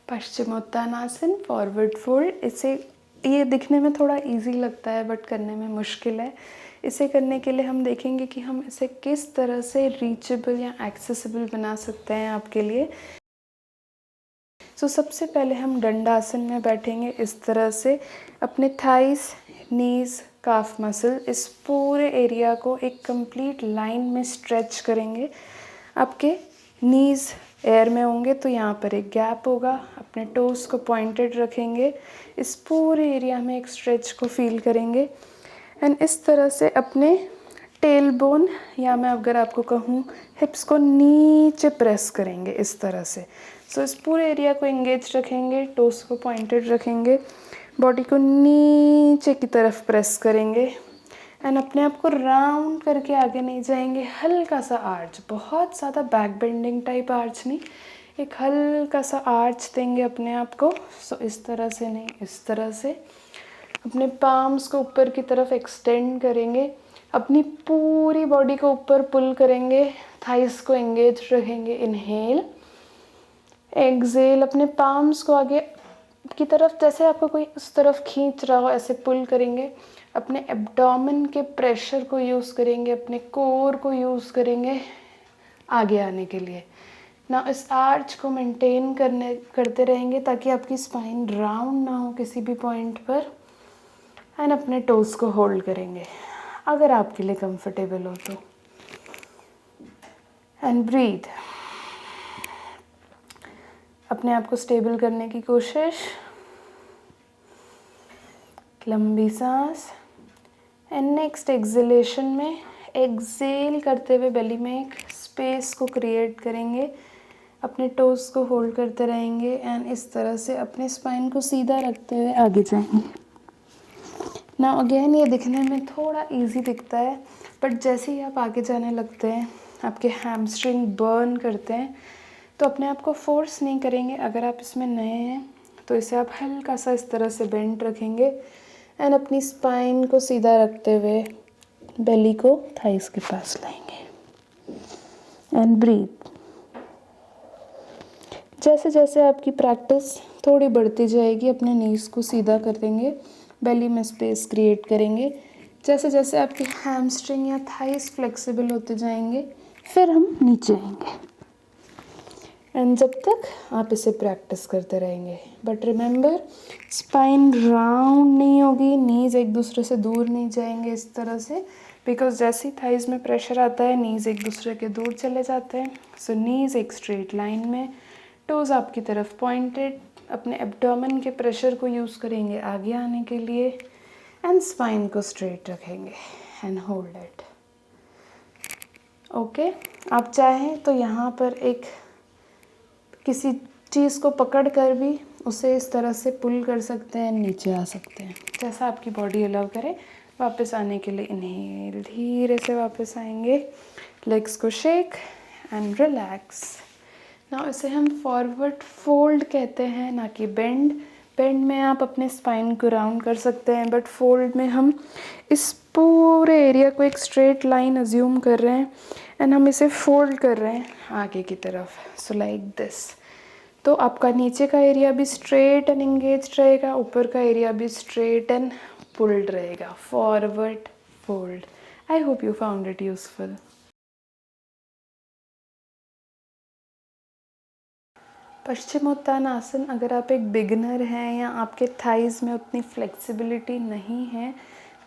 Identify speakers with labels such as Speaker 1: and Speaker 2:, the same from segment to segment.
Speaker 1: Paschimottanasana, forward fold. इसे ये दिखने में थोड़ा इजी लगता है बट करने में मुश्किल है। इसे करने के लिए हम देखेंगे कि हम इसे किस तरह से रीचेबल या एक्सेसिबल बना सकते हैं आपके लिए। सबसे पहले हम दंडासन में बैठेंगे इस तरह से। अपने थाइस, नीज, काफ मसल, इस पूरे एरिया को एक कंप्लीट लाइन में स्ट्रेच करेंगे। आपके नीज एयर में होंगे तो यहाँ पर एक गैप होगा। अपने टोस को पॉइंटेड रखेंगे, इस पूरे एरिया में एक स्ट्रेच को फील करेंगे एंड इस तरह से अपने टेल बोन या मैं अगर आपको कहूँ हिप्स को नीचे प्रेस करेंगे इस तरह से। इस पूरे एरिया को एंगेज रखेंगे, टोस को पॉइंटेड रखेंगे, बॉडी को नीचे की तरफ प्रेस करेंगे एंड अपने आप को राउंड करके आगे नहीं जाएंगे। हल्का सा आर्च, बहुत ज़्यादा बैक बेंडिंग टाइप आर्च नहीं, एक हल्का सा आर्च देंगे अपने आप को। इस तरह से नहीं, इस तरह से अपने पाम्स को ऊपर की तरफ एक्सटेंड करेंगे, अपनी पूरी बॉडी को ऊपर पुल करेंगे, थाइस को एंगेज रखेंगे। इनहेल, एक्सेल, अपने पाम्स को आगे की तरफ जैसे आपको कोई उस तरफ खींच रहा हो ऐसे पुल करेंगे। अपने एब्डोमेन के प्रेशर को यूज़ करेंगे, अपने कोर को यूज़ करेंगे आगे आने के लिए ना। इस आर्च को मेंटेन करते रहेंगे ताकि आपकी स्पाइन राउंड ना हो किसी भी पॉइंट पर एंड अपने टोस को होल्ड करेंगे अगर आपके लिए कंफर्टेबल हो तो। एंड ब्रीथ, अपने आप को स्टेबल करने की कोशिश। लंबी सांस एंड नेक्स्ट एक्सहेलेशन में एक्सेल करते हुए बेली में एक स्पेस को क्रिएट करेंगे। अपने टोस को होल्ड करते रहेंगे एंड इस तरह से अपने स्पाइन को सीधा रखते हुए आगे जाएंगे। ना अगेन ये दिखने में थोड़ा इजी दिखता है बट जैसे ही आप आगे जाने लगते हैं आपके हैमस्ट्रिंग बर्न करते हैं तो अपने आप को फोर्स नहीं करेंगे। अगर आप इसमें नए हैं तो इसे आप हल्का सा इस तरह से बेंड रखेंगे एंड अपनी स्पाइन को सीधा रखते हुए बेली को थाइस के पास लाएंगे एंड ब्रीथ। जैसे जैसे आपकी प्रैक्टिस थोड़ी बढ़ती जाएगी अपने नीज को सीधा कर देंगे, बेली में स्पेस क्रिएट करेंगे। जैसे जैसे आपके हैमस्ट्रिंग या थाइस फ्लेक्सिबल होते जाएंगे फिर हम नीचे आएंगे एंड जब तक आप इसे प्रैक्टिस करते रहेंगे। बट रिमेंबर, स्पाइन राउंड नहीं होगी, नीज एक दूसरे से दूर नहीं जाएंगे इस तरह से, बिकॉज जैसे ही थाइज में प्रेशर आता है नीज एक दूसरे के दूर चले जाते हैं। नीज एक स्ट्रेट लाइन में, टोज आपकी तरफ पॉइंटेड, अपने एब्डोमेन के प्रेशर को यूज़ करेंगे आगे आने के लिए एंड स्पाइन को स्ट्रेट रखेंगे एंड होल्ड इट। ओके, आप चाहें तो यहाँ पर एक किसी चीज़ को पकड़ कर भी उसे इस तरह से पुल कर सकते हैं, नीचे आ सकते हैं, जैसा आपकी बॉडी अलाउ करे। वापस आने के लिए इनहेल, धीरे से वापस आएंगे, लेग्स को शेक एंड रिलैक्स। ना इसे हम फॉरवर्ड फोल्ड कहते हैं, ना कि बेंड। बेंड में आप अपने स्पाइन को राउंड कर सकते हैं बट फोल्ड में हम इस पूरे एरिया को एक स्ट्रेट लाइन अज्यूम कर रहे हैं एंड हम इसे फोल्ड कर रहे हैं आगे की तरफ। So like this. तो आपका नीचे का एरिया भी स्ट्रेट एंड एंगेज रहेगा, ऊपर का एरिया भी स्ट्रेट एंड पुल्ड रहेगा। Forward fold. I hope you found it useful. Paschimottanasana, अगर आप एक बिगिनर हैं या आपके थाइज़ में उतनी फ्लेक्सिबिलिटी नहीं है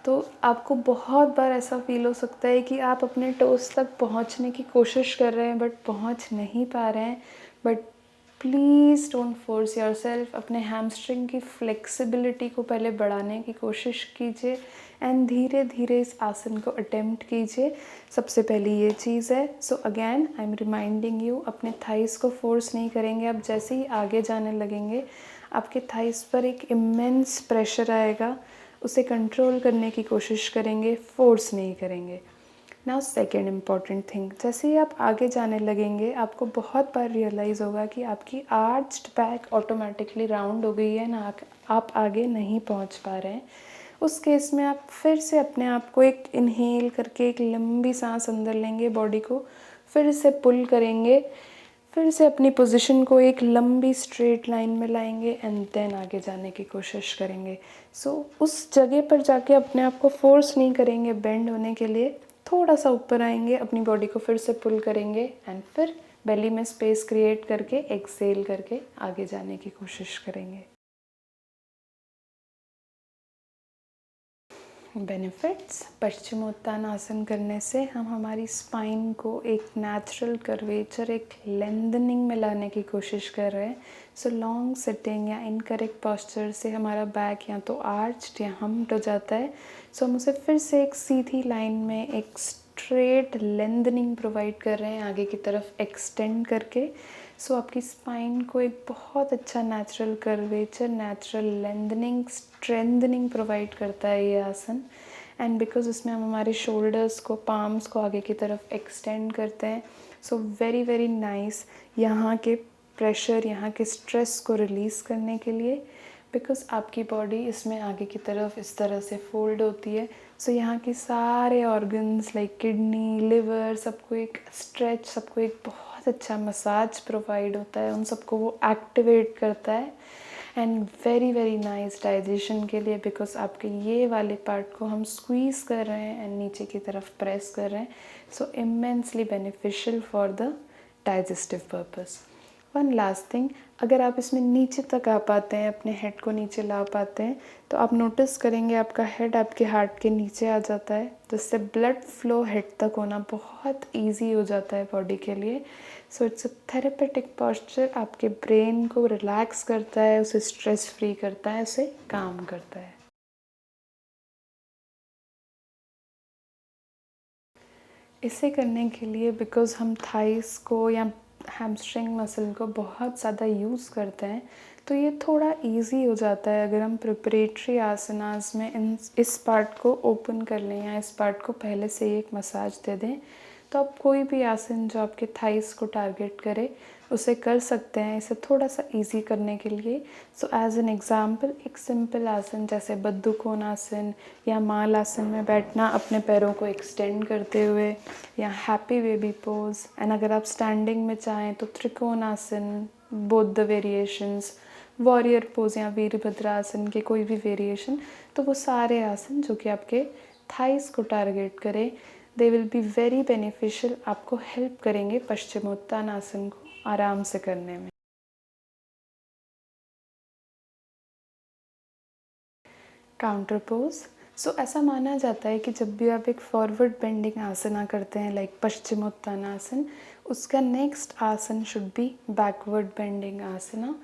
Speaker 1: तो आपको बहुत बार ऐसा फील हो सकता है कि आप अपने टोस तक पहुंचने की कोशिश कर रहे हैं बट पहुंच नहीं पा रहे हैं। But please don't force yourself. अपने हैमस्ट्रिंग की फ्लेक्सिबिलिटी को पहले बढ़ाने की कोशिश कीजिए एंड धीरे धीरे इस आसन को अटेम्प्ट कीजिए। सबसे पहली ये चीज़ है। So again I am reminding you, अपने थाइस को फोर्स नहीं करेंगे। आप जैसे ही आगे जाने लगेंगे आपके थाइस पर एक इमेंस प्रेशर आएगा, उसे कंट्रोल करने की कोशिश करेंगे, फोर्स नहीं करेंगे। नाउ सेकेंड इम्पॉर्टेंट थिंग, जैसे ही आप आगे जाने लगेंगे आपको बहुत बार रियलाइज़ होगा कि आपकी आर्च्ड बैक ऑटोमेटिकली राउंड हो गई है ना, आप आगे नहीं पहुंच पा रहे हैं। उस केस में आप फिर से अपने आप को एक इनहेल करके एक लंबी सांस अंदर लेंगे, बॉडी को फिर से पुल करेंगे, फिर से अपनी पोजीशन को एक लंबी स्ट्रेट लाइन में लाएंगे एंड देन आगे जाने की कोशिश करेंगे। सो उस जगह पर जाके अपने आप को फोर्स नहीं करेंगे बेंड होने के लिए, थोड़ा सा ऊपर आएंगे, अपनी बॉडी को फिर से पुल करेंगे एंड फिर बेली में स्पेस क्रिएट करके एक्सेल करके आगे जाने की कोशिश करेंगे। बेनिफिट्स, पश्चिमोत्तानासन करने से हम हमारी स्पाइन को एक नेचुरल कर्वेचर, एक लेंथनिंग में लाने की कोशिश कर रहे हैं। सो लॉन्ग सिटिंग या इनकरेक्ट पोस्चर से हमारा बैक या तो आर्च्ड या हम्प्ड हो जाता है। सो हम उसे फिर से एक सीधी लाइन में एक स्ट्रेट लेंथनिंग प्रोवाइड कर रहे हैं आगे की तरफ एक्सटेंड करके। सो आपकी स्पाइन को एक बहुत अच्छा natural curvature, natural lengthening, strengthening provide करता है ये आसन। एंड बिकॉज उसमें हम हमारे शोल्डर्स को, पाम्स को आगे की तरफ एक्सटेंड करते हैं। सो वेरी वेरी नाइस यहाँ के प्रेशर, यहाँ के स्ट्रेस को रिलीज़ करने के लिए, बिकॉज आपकी बॉडी इसमें आगे की तरफ इस तरह से फोल्ड होती है। सो यहाँ के सारे ऑर्गन्स लाइक किडनी, लिवर, सबको एक स्ट्रेच, सबको एक बहुत अच्छा मसाज प्रोवाइड होता है, उन सबको वो एक्टिवेट करता है। And very very nice digestion के लिए, बिकॉज आपके ये वाले पार्ट को हम स्क्वीज़ कर रहे हैं एंड नीचे की तरफ प्रेस कर रहे हैं। So immensely beneficial for the digestive purpose. One last thing, अगर आप इसमें नीचे तक आ पाते हैं, अपने हेड को नीचे ला पाते हैं, तो आप नोटिस करेंगे आपका हेड आपके हार्ट के नीचे आ जाता है, तो इससे ब्लड फ्लो हेड तक होना बहुत इजी हो जाता है बॉडी के लिए। So it's a therapeutic posture, आपके ब्रेन को रिलैक्स करता है, उसे स्ट्रेस फ्री करता है, उसे काम करता है। इसे करने के लिए, बिकॉज हम थाइस को या हैमस्ट्रिंग मसल को बहुत ज़्यादा यूज़ करते हैं, तो ये थोड़ा इजी हो जाता है अगर हम प्रिपरेटरी आसनास में इस पार्ट को ओपन कर लें या इस पार्ट को पहले से ही एक मसाज दे दें। तो आप कोई भी आसन जो आपके थाइस को टारगेट करे उसे कर सकते हैं, इसे थोड़ा सा इजी करने के लिए। सो एज एन एग्जांपल, एक सिंपल आसन जैसे बद्धकोण आसन या माल आसन में बैठना अपने पैरों को एक्सटेंड करते हुए, या हैप्पी बेबी पोज। एंड अगर आप स्टैंडिंग में चाहें तो त्रिकोण आसन, both the variations, warrior pose या वीरभद्रासन के कोई भी वेरिएशन, तो वो सारे आसन जो कि आपके थाइस को टारगेट करें, they will be very beneficial, आपको हेल्प करेंगे पश्चिमोत्तानासन को आराम से करने में। Counter pose. सो ऐसा माना जाता है कि जब भी आप एक फॉरवर्ड बेंडिंग आसना करते हैं लाइक पश्चिमोत्तानासन, उसका नेक्स्ट आसन should be backward bending asana.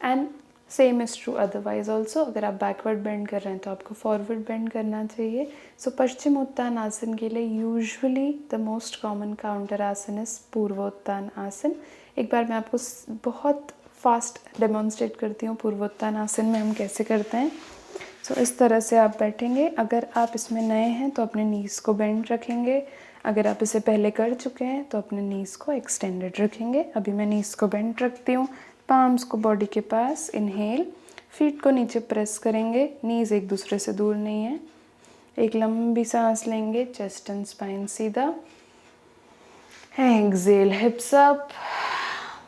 Speaker 1: And same is true otherwise also, अगर आप बैकवर्ड बेंड कर रहे हैं तो आपको फॉरवर्ड बेंड करना चाहिए। सो पश्चिमोत्तान आसन के लिए usually the most common counter आसन इज पूर्वोत्तान आसन। एक बार मैं आपको बहुत फास्ट डेमोन्स्ट्रेट करती हूँ पूर्वोत्तान आसन में हम कैसे करते हैं। सो इस तरह से आप बैठेंगे। अगर आप इसमें नए हैं तो अपने नीज़ को बेंड रखेंगे, अगर आप इसे पहले कर चुके हैं तो अपने नीज़ को एक्सटेंडेड रखेंगे। अभी मैं नीज़ को बेंड रखती हूँ, पाम्स को बॉडी के पास, इनहेल, फीट को नीचे प्रेस करेंगे, नीज़ एक दूसरे से दूर नहीं है। एक लंबी सांस लेंगे, चेस्ट एंड स्पाइन सीधा, exhale, hips up,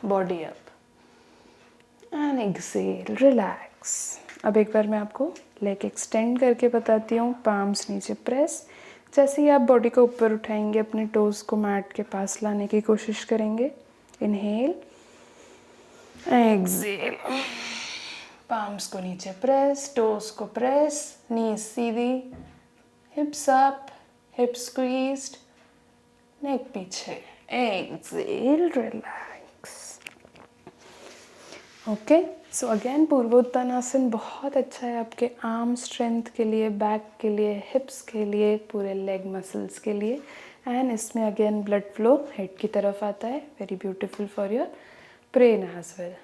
Speaker 1: body up, and exhale, relax. अब एक बार मैं आपको लेग एक्सटेंड करके बताती हूँ, पाम्स नीचे प्रेस। जैसे ही आप बॉडी को ऊपर उठाएंगे, अपने टोज़ को मैट के पास लाने की कोशिश करेंगे। इनहेल, एक्सेल, पाम्स को नीचे प्रेस, टोज़ को प्रेस, नीज सीधी, hips up, hips squeezed, neck पीछे, exhale, relax. Okay, so again purvottanasana बहुत अच्छा है आपके आर्म स्ट्रेंथ के लिए, बैक के लिए, हिप्स के लिए, पूरे लेग मसल्स के लिए। एंड इसमें अगेन ब्लड फ्लो हेड की तरफ आता है, very beautiful for your brain as well.